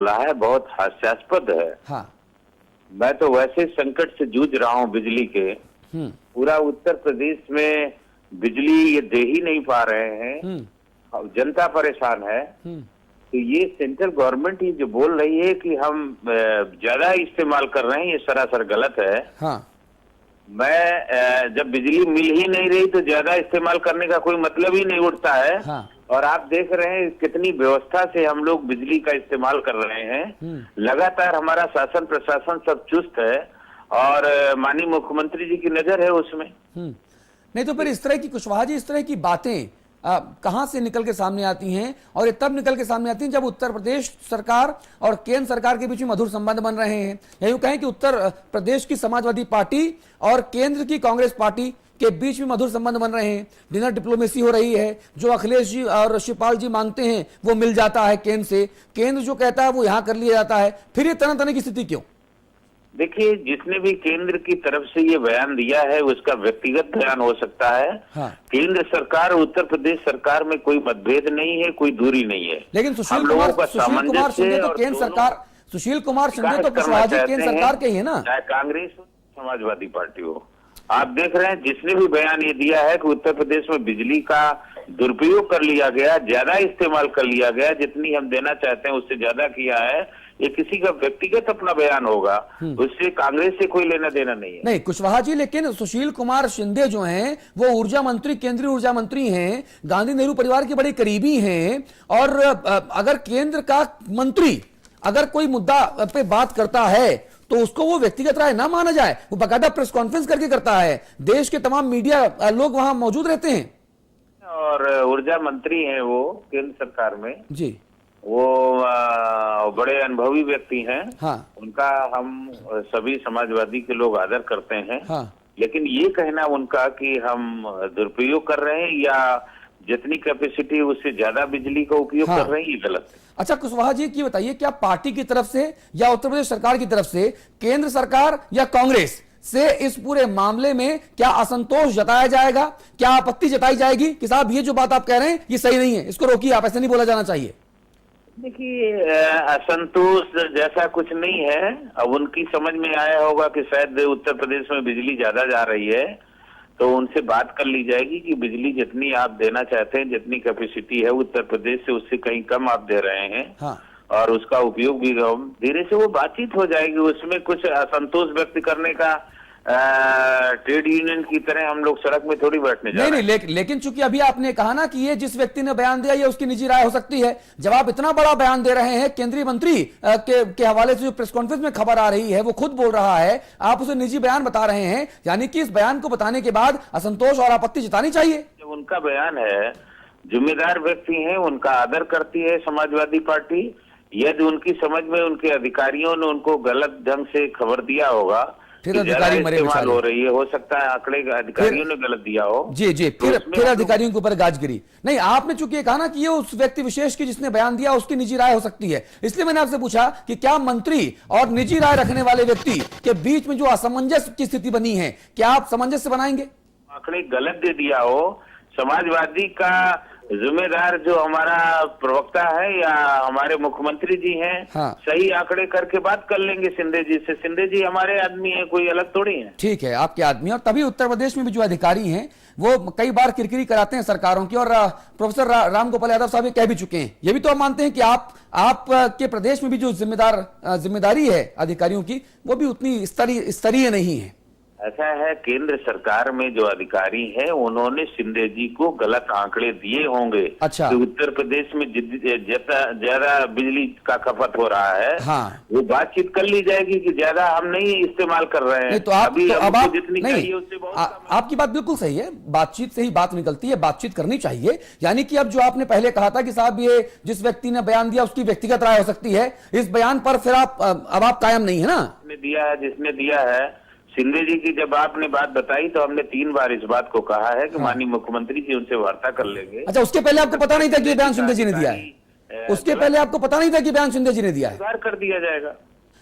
है बहुत हास्यास्पद है। हाँ। मैं तो वैसे संकट से जूझ रहा हूँ बिजली के। पूरा उत्तर प्रदेश में बिजली ये दे ही नहीं पा रहे हैं, अब जनता परेशान है। तो ये सेंट्रल गवर्नमेंट ही जो बोल रही है कि हम ज्यादा इस्तेमाल कर रहे हैं, ये सरासर गलत है। हाँ। मैं जब बिजली मिल ही नहीं रही तो ज्यादा इस्तेमाल करने का कोई मतलब ही नहीं उठता है। हाँ। और आप देख रहे हैं कितनी व्यवस्था से हम लोग बिजली का इस्तेमाल कर रहे हैं। लगातार हमारा शासन प्रशासन सब चुस्त है और माननीय मुख्यमंत्री जी की नजर है उसमें। नहीं तो फिर इस तरह की कुशवाहा जी, इस तरह की बातें कहां से निकल के सामने आती हैं? और ये तब निकल के सामने आती हैं जब उत्तर प्रदेश सरकार और केंद्र सरकार के बीच में मधुर संबंध बन रहे हैं। या यूं कहें कि उत्तर प्रदेश की समाजवादी पार्टी और केंद्र की कांग्रेस पार्टी के बीच में मधुर संबंध बन रहे हैं, डिनर डिप्लोमेसी हो रही है। जो अखिलेश जी और शिवपाल जी मांगते हैं वो मिल जाता है केंद्र से, केंद्र जो कहता है वो यहां कर लिया जाता है। फिर ये तरह तरह की स्थिति क्यों? देखिए, जिसने भी केंद्र की तरफ से ये बयान दिया है उसका व्यक्तिगत बयान हो सकता है। हाँ। केंद्र सरकार और उत्तर प्रदेश सरकार में कोई मतभेद नहीं है, कोई दूरी नहीं है। लेकिन सुशील कुमार शिंदे तो केंद्र सरकार, सुशील कुमार शिंदे तो कुशवाहा जी केंद्र सरकार के ही है ना, चाहे कांग्रेस हो समाजवादी पार्टी हो। आप देख रहे हैं जिसने भी बयान ये दिया है कि उत्तर प्रदेश में बिजली का दुरुपयोग कर लिया गया, ज्यादा इस्तेमाल कर लिया गया, जितनी हम देना चाहते हैं उससे ज्यादा किया है, ये किसी का व्यक्तिगत अपना बयान होगा, उससे कांग्रेस से कोई लेना देना नहीं है। नहीं कुशवाहा जी, लेकिन सुशील कुमार शिंदे जो हैं वो ऊर्जा मंत्री, केंद्रीय ऊर्जा मंत्री हैं, गांधी नेहरू परिवार के बड़े करीबी हैं। और अगर केंद्र का मंत्री अगर कोई मुद्दा पे बात करता है तो उसको वो व्यक्तिगत राय ना माना जाए। वो बाकायदा प्रेस कॉन्फ्रेंस करके करता है, देश के तमाम मीडिया लोग वहां मौजूद रहते हैं। और ऊर्जा मंत्री हैं वो केंद्र सरकार में जी, वो बड़े अनुभवी व्यक्ति हैं। हाँ। उनका हम सभी समाजवादी के लोग आदर करते हैं। हाँ। लेकिन ये कहना उनका कि हम दुरुपयोग कर रहे हैं या जितनी कैपेसिटी उससे ज्यादा बिजली का उपयोग कर रहे हैं, ये गलत है। अच्छा कुशवाहा जी, की बताइए, क्या पार्टी की तरफ से या उत्तर प्रदेश सरकार की तरफ से, केंद्र सरकार या कांग्रेस से इस पूरे मामले में क्या असंतोष जताया जाएगा? क्या आपत्ति जताई जाएगी कि साहब ये जो बात आप कह रहे हैं ये सही नहीं है, इसको रोकिए, आप ऐसे नहीं बोला जाना चाहिए? देखिए, असंतोष जैसा कुछ नहीं है। अब उनकी समझ में आया होगा कि शायद उत्तर प्रदेश में बिजली ज्यादा जा रही है, तो उनसे बात कर ली जाएगी कि बिजली जितनी आप देना चाहते हैं, जितनी कैपेसिटी है उत्तर प्रदेश से उससे कहीं कम आप दे रहे हैं। हाँ। और उसका उपयोग भी धीरे से वो बातचीत हो जाएगी। उसमें कुछ असंतोष व्यक्त करने का ट्रेड यूनियन की तरह हम लोग सड़क में थोड़ी बैठने जा रहे हैं। लेकिन चूंकि अभी आपने कहा ना कि ये जिस व्यक्ति ने बयान दिया ये उसकी निजी राय हो सकती है, जब आप इतना बड़ा बयान दे रहे हैं, केंद्रीय मंत्री के हवाले से जो प्रेस कॉन्फ्रेंस में खबर आ रही है वो खुद बोल रहा है, आप उसे निजी बयान बता रहे हैं, यानी कि इस बयान को बताने के बाद असंतोष और आपत्ति जतानी चाहिए। जब उनका बयान है, जिम्मेदार व्यक्ति है, उनका आदर करती है समाजवादी पार्टी। यदि उनकी समझ में उनके अधिकारियों ने उनको गलत ढंग से खबर दिया होगा, फिर अधिकारी मरे बेचारे, हो रही है, हो सकता है आंकड़े अधिकारियों ने गलत दिया हो। जी जी, फिर अधिकारियों के ऊपर गाजगिरी नहीं। आपने चूंकि कहा ना कि ये उस व्यक्ति विशेष की जिसने बयान दिया उसकी निजी राय हो सकती है, इसलिए मैंने आपसे पूछा कि क्या मंत्री और निजी राय रखने वाले व्यक्ति के बीच में जो असमंजस की स्थिति बनी है, क्या आप सामंजस्य बनाएंगे? आंकड़े गलत दे दिया हो, समाजवादी का जिम्मेदार जो हमारा प्रवक्ता है या हमारे मुख्यमंत्री जी हैं, हाँ। सही आंकड़े करके बात कर लेंगे शिंदे जी से। शिंदे जी हमारे आदमी हैं, कोई अलग थोड़ी है। ठीक है, आपके आदमी। और तभी उत्तर प्रदेश में भी जो अधिकारी हैं वो कई बार किरकिरी कराते हैं सरकारों की, और प्रोफेसर राम गोपाल यादव साहब ये कह भी चुके हैं। ये भी तो आप मानते हैं कि आप के प्रदेश में भी जो जिम्मेदारी है अधिकारियों की वो भी उतनी स्तरीय नहीं है। ऐसा है, केंद्र सरकार में जो अधिकारी हैं उन्होंने शिंदे जी को गलत आंकड़े दिए होंगे। अच्छा। कि उत्तर प्रदेश में ज्यादा बिजली का खपत हो रहा है। हाँ। वो बातचीत कर ली जाएगी कि ज्यादा हम नहीं इस्तेमाल कर रहे हैं। तो आप जितनी चाहिए उससे बहुत आपकी बात बिल्कुल सही है, बातचीत से ही बात निकलती है, बातचीत करनी चाहिए। यानी कि अब जो आपने पहले कहा था कि साहब ये जिस व्यक्ति ने बयान दिया उसकी व्यक्तिगत राय हो सकती है, इस बयान पर फिर आप कायम नहीं है ना? जिसने दिया है शिंदे जी की जब आपने बात बताई तो हमने 3 बार इस बात को कहा है कि माननीय मुख्यमंत्री जी उनसे वार्ता कर लेंगे। अच्छा, उसके पहले आपको पता नहीं था कि बयान शिंदे जी ने दिया है? उसके पहले आपको पता नहीं था कि बयान शिंदे जी ने दिया है? कर दिया जाएगा।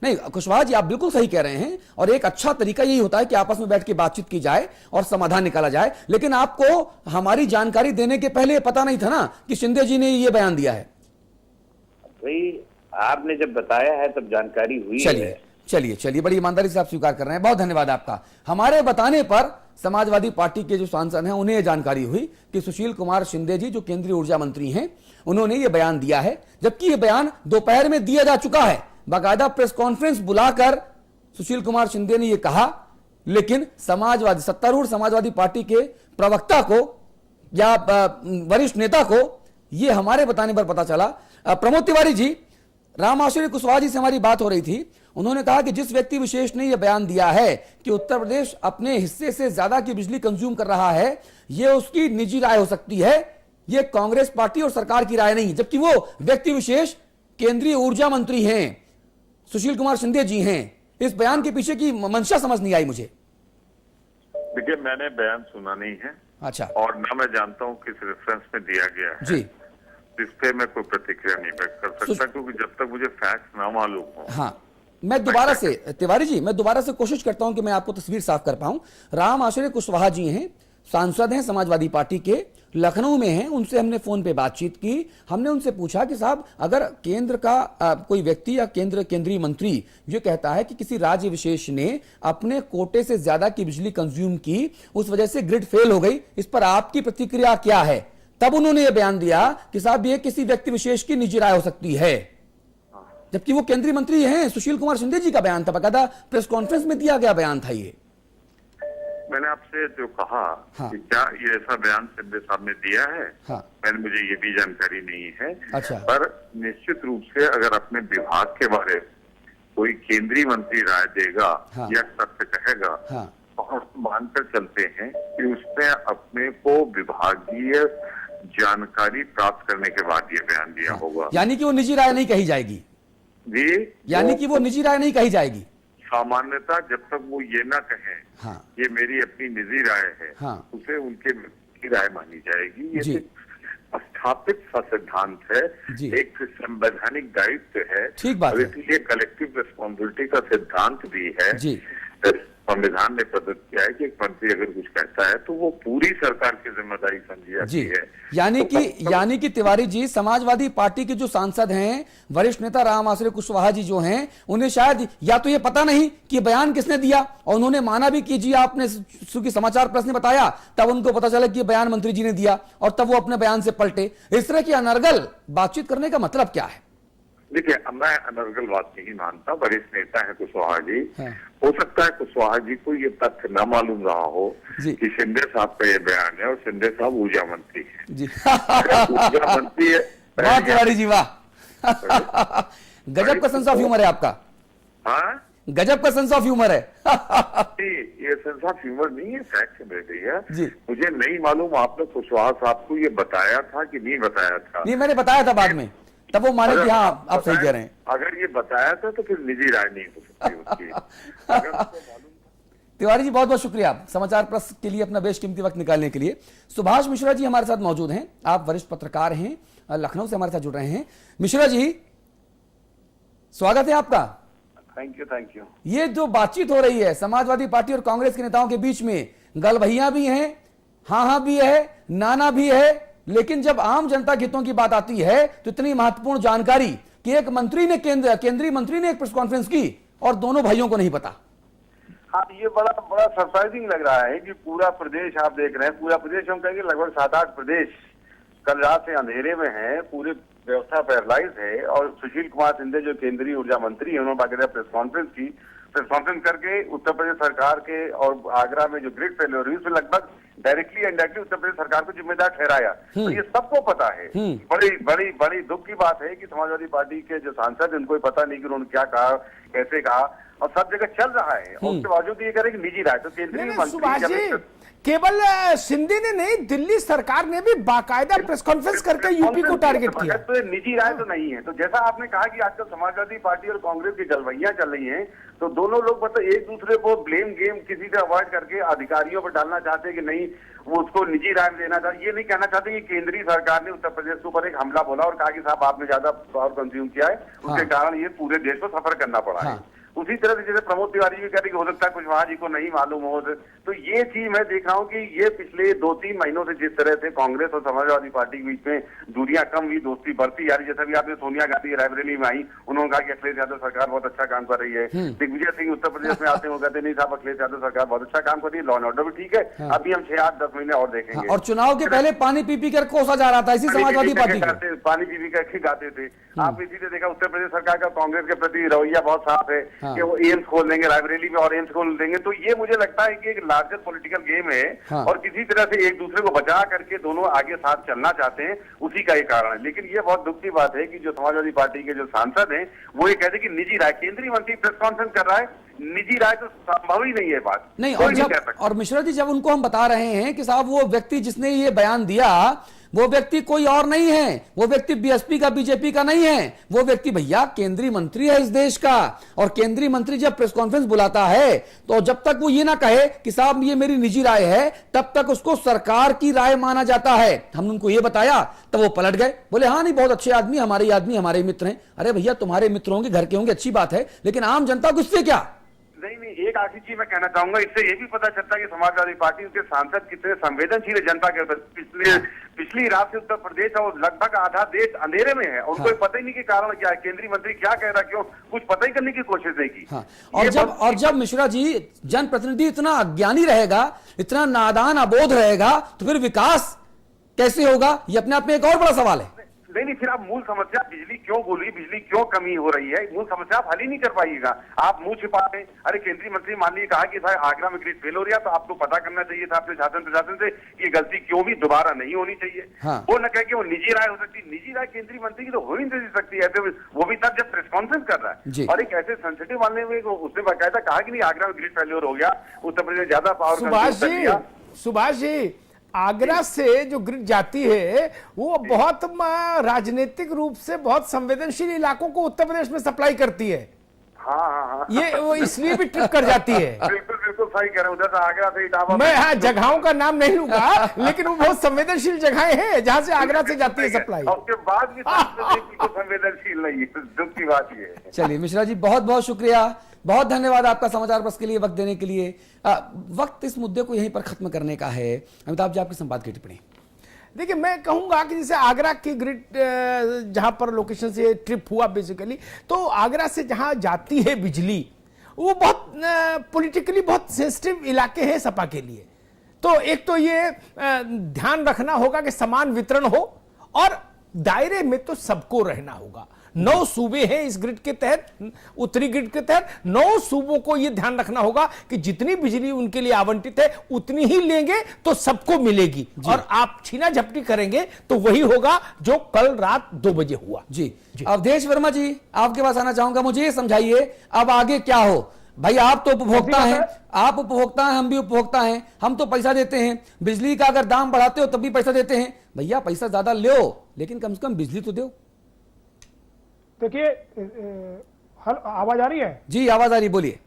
नहीं कुशवाहा जी, आप बिल्कुल सही कह रहे हैं, और एक अच्छा तरीका यही होता है कि आपस में बैठ के बातचीत की जाए और समाधान निकाला जाए। लेकिन आपको हमारी जानकारी देने के पहले पता नहीं था ना कि शिंदे जी ने ये बयान दिया है? भाई आपने जब बताया है तब जानकारी हुई है। चलिए बड़ी ईमानदारी से आप स्वीकार कर रहे हैं, बहुत धन्यवाद आपका। हमारे बताने पर समाजवादी पार्टी के जो सांसद हैं उन्हें यह जानकारी हुई कि सुशील कुमार शिंदे जी जो केंद्रीय ऊर्जा मंत्री हैं उन्होंने ये बयान दिया है, जबकि ये बयान दोपहर में दिया जा चुका है। बाकायदा प्रेस कॉन्फ्रेंस बुलाकर सुशील कुमार शिंदे ने यह कहा, लेकिन सत्तारूढ़ समाजवादी पार्टी के प्रवक्ता को या वरिष्ठ नेता को यह हमारे बताने पर पता चला। प्रमोद तिवारी जी, राम आश्रय कुशवाहा जी से हमारी बात हो रही थी, उन्होंने कहा कि जिस व्यक्ति विशेष ने यह बयान दिया है कि उत्तर प्रदेश अपने हिस्से से ज्यादा की बिजली कंज्यूम कर रहा है, यह उसकी निजी राय हो सकती है, यह कांग्रेस पार्टी और सरकार की राय नहीं, जबकि वो व्यक्ति विशेष केंद्रीय ऊर्जा मंत्री हैं, सुशील कुमार शिंदे जी हैं। इस बयान के पीछे की मंशा समझ नहीं आई मुझे। देखिए, मैंने बयान सुना नहीं है। अच्छा। और ना मैं जानता हूं किस रेफरेंस में दिया गया है जी। इस पे मैं कोई प्रतिक्रिया नहीं व्यक्त कर सकता, क्योंकि जब तक मुझे फैक्ट ना मालूम हो। हाँ, मैं दोबारा से तिवारी जी, मैं दोबारा से कोशिश करता हूं कि मैं आपको तस्वीर साफ कर पाऊं। राम आश्रय कुशवाहा जी हैं, सांसद हैं समाजवादी पार्टी के, लखनऊ में हैं। उनसे हमने फोन पे बातचीत की। हमने उनसे पूछा कि साहब, अगर केंद्र का कोई व्यक्ति या केंद्रीय मंत्री ये कहता है कि किसी राज्य विशेष ने अपने कोटे से ज्यादा की बिजली कंज्यूम की, उस वजह से ग्रिड फेल हो गई, इस पर आपकी प्रतिक्रिया क्या है? तब उन्होंने ये बयान दिया कि साहब ये किसी व्यक्ति विशेष की निजी राय हो सकती है, जबकि वो केंद्रीय मंत्री हैं। सुशील कुमार शिंदे जी का बयान था, बकायदा प्रेस कॉन्फ्रेंस में दिया गया बयान था ये। मैंने आपसे जो कहा हाँ। कि क्या ये ऐसा बयान शिंदे साहब ने दिया है, हाँ। मुझे ये भी जानकारी नहीं है। अच्छा। पर निश्चित रूप से अगर अपने विभाग के बारे में कोई केंद्रीय मंत्री राय देगा हाँ। या सत्य कहेगा, हाँ। और मानकर चलते हैं कि उसने अपने को विभागीय जानकारी प्राप्त करने के बाद ये बयान दिया होगा, यानी कि वो निजी राय नहीं कही जाएगी जी। यानी कि वो निजी राय नहीं कही जाएगी। सामान्यता जब तक वो ये ना कहें हाँ। ये मेरी अपनी निजी राय है, हाँ। उसे उनके की राय मानी जाएगी। ये जी। स्थापित सा सिद्धांत है, जी। एक संवैधानिक दायित्व है, ठीक बात और है। इसलिए कलेक्टिव रिस्पॉन्सिबिलिटी का सिद्धांत भी है जी। संविधान ने प्रदत्त किया है कि एक मंत्री अगर कुछ कहता है तो वो पूरी सरकार की जिम्मेदारी समझी जाती है। यानी कि तिवारी जी, समाजवादी पार्टी के जो सांसद हैं, वरिष्ठ नेता राम आश्रय कुशवाहा जी जो हैं, उन्हें शायद या तो ये पता नहीं कि बयान किसने दिया, और उन्होंने माना भी कि जी आपने, क्योंकि समाचार प्रेस ने बताया, तब उनको पता चला कि बयान मंत्री जी ने दिया, और तब वो अपने बयान से पलटे। इस तरह की अनर्गल बातचीत करने का मतलब क्या है? देखिए, मैं अनर्गल बात नहीं मानता। वरिष्ठ नेता है कुशवाहा जी, हाँ। हो सकता है कुशवाहा जी को ये तथ्य न मालूम रहा हो कि शिंदे साहब का ये बयान है, और शिंदे साहब ऊर्जा मंत्री है जी। ऊर्जा मंत्री है। वाह तिवारी जी, वाह। गजब का सेंस ऑफ ह्यूमर है आपका। हाँ, गजब का सेंस ऑफ ह्यूमर है। ये सेंस ऑफ ह्यूमर नहीं है, फैक्ट है भैया। मुझे नहीं मालूम आपने कुशवाहा साहब को ये बताया था कि नहीं बताया था। नहीं, मैंने बताया था बाद में, तब वो माने कि हाँ आप सही कह रहे हैं। अगर ये बताया था तो फिर निजी राय नहीं हो सकती उसकी। तिवारी जी, बहुत बहुत शुक्रिया समाचार प्रेस के लिए अपना बेशकीमती वक्त निकालने के लिए। सुभाष मिश्रा जी हमारे साथ मौजूद हैं, आप वरिष्ठ पत्रकार हैं, लखनऊ से हमारे साथ जुड़ रहे हैं। मिश्रा जी, स्वागत है आपका। Thank you. ये जो बातचीत हो रही है समाजवादी पार्टी और कांग्रेस के नेताओं के बीच में, गलभैया भी हैं, हाँ भी है, नाना भी है, लेकिन जब आम जनता के हितों की बात आती है तो इतनी महत्वपूर्ण जानकारी कि एक मंत्री ने केंद्रीय मंत्री ने एक प्रेस कॉन्फ्रेंस की और दोनों भाइयों को नहीं पता। हाँ, ये बड़ा सरप्राइजिंग लग रहा है कि पूरा प्रदेश आप देख रहे हैं, पूरा प्रदेश हम कहेंगे लगभग 7-8 प्रदेश कल रात से अंधेरे में है, पूरी व्यवस्था पैरालाइज है। और सुशील कुमार शिंदे जो केंद्रीय ऊर्जा मंत्री है, उन्होंने बाकायदा प्रेस कॉन्फ्रेंस करके उत्तर प्रदेश सरकार के और आगरा में जो ग्रिड फेलियर हुई उसमें लगभग डायरेक्टली इनडायरेक्टली उत्तर प्रदेश सरकार को जिम्मेदार ठहराया। तो ये सबको पता है। बड़ी दुख की बात है कि समाजवादी पार्टी के जो सांसद, उनको पता नहीं कि उन्होंने क्या कहा, कैसे कहा, और सब जगह चल रहा है, और उसके बावजूद ये करें कि निजी राय। तो केंद्रीय मंत्री केवल शिंदे ने नहीं, दिल्ली सरकार ने भी बाकायदा प्रेस कॉन्फ्रेंस करके यूपी को टारगेट किया। तो निजी राय तो नहीं है। तो जैसा आपने कहा कि आजकल समाजवादी पार्टी और कांग्रेस की गलवैयां चल रही हैं, तो दोनों लोग मतलब एक दूसरे को ब्लेम गेम किसी से अवॉइड करके अधिकारियों पर डालना चाहते हैं कि नहीं वो उसको निजी राय देना चाहते। ये नहीं कहना चाहते कि केंद्रीय सरकार ने उत्तर प्रदेश के ऊपर एक हमला बोला और कहा कि साहब आपने ज्यादा पावर कंज्यूम किया है, उसके कारण ये पूरे देश को सफर करना पड़ा है। उसी तरह से जैसे प्रमोद तिवारी भी कह रहे कि हो सकता है कुशवाहा जी को नहीं मालूम हो, तो ये चीज मैं देख रहा हूँ कि ये पिछले 2-3 महीनों से जिस तरह से कांग्रेस और समाजवादी पार्टी के बीच में दूरियां कम हुई, दोस्ती बढ़ती जा रही, जैसा भी आपने सोनिया गांधी रायबरेली में आई, उन्होंने कहा कि अखिलेश यादव सरकार बहुत अच्छा काम कर रही है। दिग्विजय सिंह उत्तर प्रदेश में आते हैं, वो कहते नहीं साहब अखिलेश यादव सरकार बहुत अच्छा काम कर रही है, लॉ एंड ऑर्डर भी ठीक है। अभी हम 6-8-10 महीने और देखेंगे। और चुनाव के पहले पानी पी कर कोसा जा रहा था इसी समाजवादी पार्टी को, पानी पी करके गाते थे। आप इसी से देखा उत्तर प्रदेश सरकार का कांग्रेस के प्रति रवैया बहुत साफ है कि वो एम्स खोल देंगे रायबरेली में और एम्स खोल देंगे। तो ये मुझे लगता है कि एक लार्जर पॉलिटिकल गेम है और किसी तरह से एक दूसरे को बचा करके दोनों आगे साथ चलना चाहते हैं, उसी का ये कारण है। लेकिन ये बहुत दुख की बात है कि जो समाजवादी पार्टी के जो सांसद हैं वो ये कहते हैं कि निजी राय, केंद्रीय मंत्री प्रेस कॉन्फ्रेंस कर रहा है, निजी राय तो संभव ही नहीं है बात नहीं। और मिश्रा जी जब उनको हम बता रहे हैं कि साहब वो व्यक्ति जिसने ये बयान दिया वो व्यक्ति कोई और नहीं है, वो व्यक्ति बीएसपी का बीजेपी का नहीं है, वो व्यक्ति भैया केंद्रीय मंत्री है इस देश का। और केंद्रीय मंत्री जब प्रेस कॉन्फ्रेंस बुलाता है तो जब तक वो ये ना कहे कि साहब ये मेरी निजी राय है, तब तक उसको सरकार की राय माना जाता है। हमने उनको ये बताया तब वो पलट गए, बोले हाँ नहीं बहुत अच्छे आदमी, हमारे मित्र हैं। अरे भैया तुम्हारे मित्र होंगे, घर के होंगे, अच्छी बात है, लेकिन आम जनता को इससे क्या। नहीं, एक आखिरी चीज मैं कहना चाहूंगा, इससे ये भी पता चलता है कि समाजवादी पार्टी के सांसद कितने संवेदनशील है जनता के प्रति। पिछली रात से उत्तर प्रदेश और लगभग आधा देश अंधेरे में है, उनको पता ही नहीं कि कारण क्या है, केंद्रीय मंत्री क्या कह रहा, क्यों कुछ पता ही करने की कोशिश नहीं की। और जब मिश्रा जी जनप्रतिनिधि इतना अज्ञानी रहेगा, इतना नादान अबोध रहेगा, तो फिर विकास कैसे होगा, ये अपने आप में एक और बड़ा सवाल है। नहीं, फिर आप मूल समस्या बिजली क्यों बोली, बिजली क्यों कमी हो रही है, मूल समस्या आप हल ही नहीं कर पाइएगा, आप मुंह छिपा रहे। अरे केंद्रीय मंत्री मान लीजिए कहा कि साहब आगरा में ग्रिड फेल हो रहा है, तो आपको पता करना चाहिए था अपने शासन प्रशासन से कि ये गलती क्यों भी दोबारा नहीं होनी चाहिए। वो न कह के वो निजी राय हो सकती, निजी राय केंद्रीय मंत्री की तो हो ही नहीं सकती है, वो भी तब जब प्रेस कॉन्फ्रेंस कर रहा है। और एक ऐसे सेंसिटिव मामले में उसने बाकायदा कहा कि नहीं आगरा में ग्रिड फेलियर हो गया, उत्तर प्रदेश ज्यादा पावर। सुभाष जी आगरा से जो ग्रिड जाती है वो बहुत राजनीतिक रूप से बहुत संवेदनशील इलाकों को उत्तर प्रदेश में सप्लाई करती है। हाँ। ये वो इसलिए भी ट्रिप कर जाती है। बिल्कुल सही कह रहे हैं, उधर से आगरा से इटावा। मैं हाँ जगहों का नाम नहीं लूंगा, लेकिन वो बहुत संवेदनशील जगहें हैं जहां से आगरा से जाती है सप्लाई। उसके बाद भी संवेदनशील नहीं है, दुख की बात ये है। चलिए मिश्रा जी बहुत बहुत शुक्रिया, बहुत धन्यवाद आपका समाचार प्रेस के लिए वक्त देने के लिए। वक्त इस मुद्दे को यहीं पर खत्म करने का है। अमिताभ जी आपके संवाद की टिप्पणी। देखिए मैं कहूंगा कि जैसे आगरा की ग्रिड जहां पर लोकेशन से ट्रिप हुआ बेसिकली, तो आगरा से जहां जाती है बिजली वो बहुत पॉलिटिकली बहुत सेंसिटिव इलाके हैं सपा के लिए। तो एक तो ये ध्यान रखना होगा कि समान वितरण हो और दायरे में तो सबको रहना होगा। 9 सूबे हैं इस ग्रिड के तहत, उत्तरी ग्रिड के तहत 9 सूबों को यह ध्यान रखना होगा कि जितनी बिजली उनके लिए आवंटित है उतनी ही लेंगे तो सबको मिलेगी, और आप छीना झपटी करेंगे तो वही होगा जो कल रात 2 बजे हुआ। जी अवधेश वर्मा जी आपके पास आना चाहूंगा, मुझे ये समझाइए अब आगे क्या हो। भाई आप तो उपभोक्ता हैं, आप उपभोक्ता हैं, हम भी उपभोक्ता हैं, हम तो पैसा देते हैं, बिजली का अगर दाम बढ़ाते हो तब भी पैसा देते हैं। भैया पैसा ज्यादा लो लेकिन कम से कम बिजली तो दो। देखिए आवाज आ रही है? जी आवाज आ रही, बोलिए।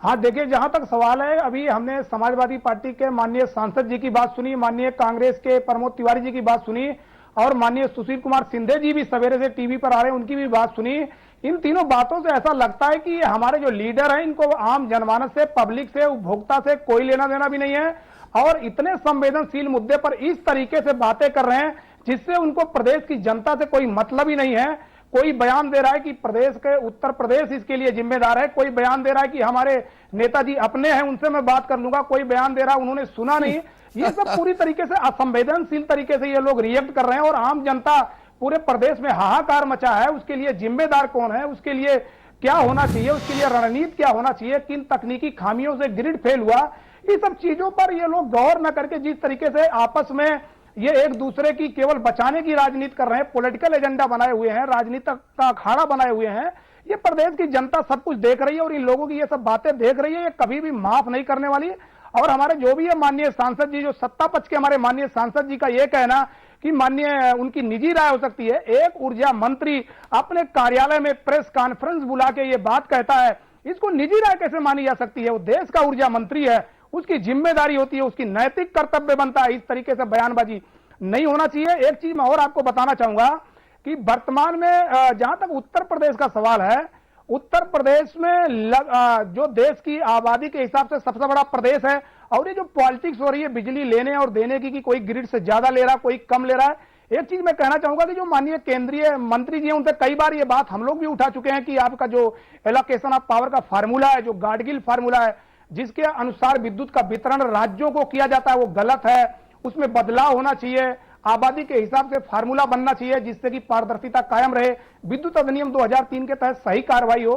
हाँ देखिए जहां तक सवाल है, अभी हमने समाजवादी पार्टी के माननीय सांसद जी की बात सुनी, माननीय कांग्रेस के प्रमोद तिवारी जी की बात सुनी, और माननीय सुशील कुमार सिंधे जी भी सवेरे से टीवी पर आ रहे हैं, उनकी भी बात सुनी। इन तीनों बातों से ऐसा लगता है कि हमारे जो लीडर हैं इनको आम जनमानस से, पब्लिक से, उपभोक्ता से कोई लेना देना भी नहीं है, और इतने संवेदनशील मुद्दे पर इस तरीके से बातें कर रहे हैं जिससे उनको प्रदेश की जनता से कोई मतलब ही नहीं है। कोई बयान दे रहा है कि प्रदेश के उत्तर प्रदेश इसके लिए जिम्मेदार है, कोई बयान दे रहा है कि हमारे नेताजी अपने हैं उनसे मैं बात कर लूंगा, कोई बयान दे रहा है उन्होंने सुना नहीं। ये सब पूरी तरीके से असंवेदनशील तरीके से ये लोग रिएक्ट कर रहे हैं, और आम जनता पूरे प्रदेश में हाहाकार मचा है। उसके लिए जिम्मेदार कौन है, उसके लिए क्या होना चाहिए, उसके लिए रणनीति क्या होना चाहिए, किन तकनीकी खामियों से ग्रिड फेल हुआ, ये सब चीजों पर ये लोग गौर न करके जिस तरीके से आपस में ये एक दूसरे की केवल बचाने की राजनीति कर रहे हैं, पॉलिटिकल एजेंडा बनाए हुए हैं, राजनीति का अखाड़ा बनाए हुए हैं, ये प्रदेश की जनता सब कुछ देख रही है और इन लोगों की ये सब बातें देख रही है, ये कभी भी माफ नहीं करने वाली। और हमारे जो भी है माननीय सांसद जी, जो सत्ता पक्ष के हमारे माननीय सांसद जी का ये कहना कि माननीय उनकी निजी राय हो सकती है, एक ऊर्जा मंत्री अपने कार्यालय में प्रेस कॉन्फ्रेंस बुला के ये बात कहता है, इसको निजी राय कैसे मानी जा सकती है? वो देश का ऊर्जा मंत्री है, उसकी जिम्मेदारी होती है, उसकी नैतिक कर्तव्य बनता है, इस तरीके से बयानबाजी नहीं होना चाहिए। एक चीज मैं और आपको बताना चाहूंगा कि वर्तमान में जहां तक उत्तर प्रदेश का सवाल है, उत्तर प्रदेश में जो देश की आबादी के हिसाब से सबसे बड़ा प्रदेश है, और ये जो पॉलिटिक्स हो रही है बिजली लेने और देने की कि कोई ग्रिड से ज्यादा ले रहा है, कोई कम ले रहा है, एक चीज मैं कहना चाहूंगा कि जो माननीय केंद्रीय मंत्री जी हैं उनसे कई बार ये बात हम लोग भी उठा चुके हैं कि आपका जो एलोकेशन ऑफ पावर का फार्मूला है, जो गाडगिल फार्मूला है, जिसके अनुसार विद्युत का वितरण राज्यों को किया जाता है, वो गलत है। उसमें बदलाव होना चाहिए, आबादी के हिसाब से फार्मूला बनना चाहिए जिससे कि पारदर्शिता कायम रहे, विद्युत अधिनियम 2003 के तहत सही कार्रवाई हो।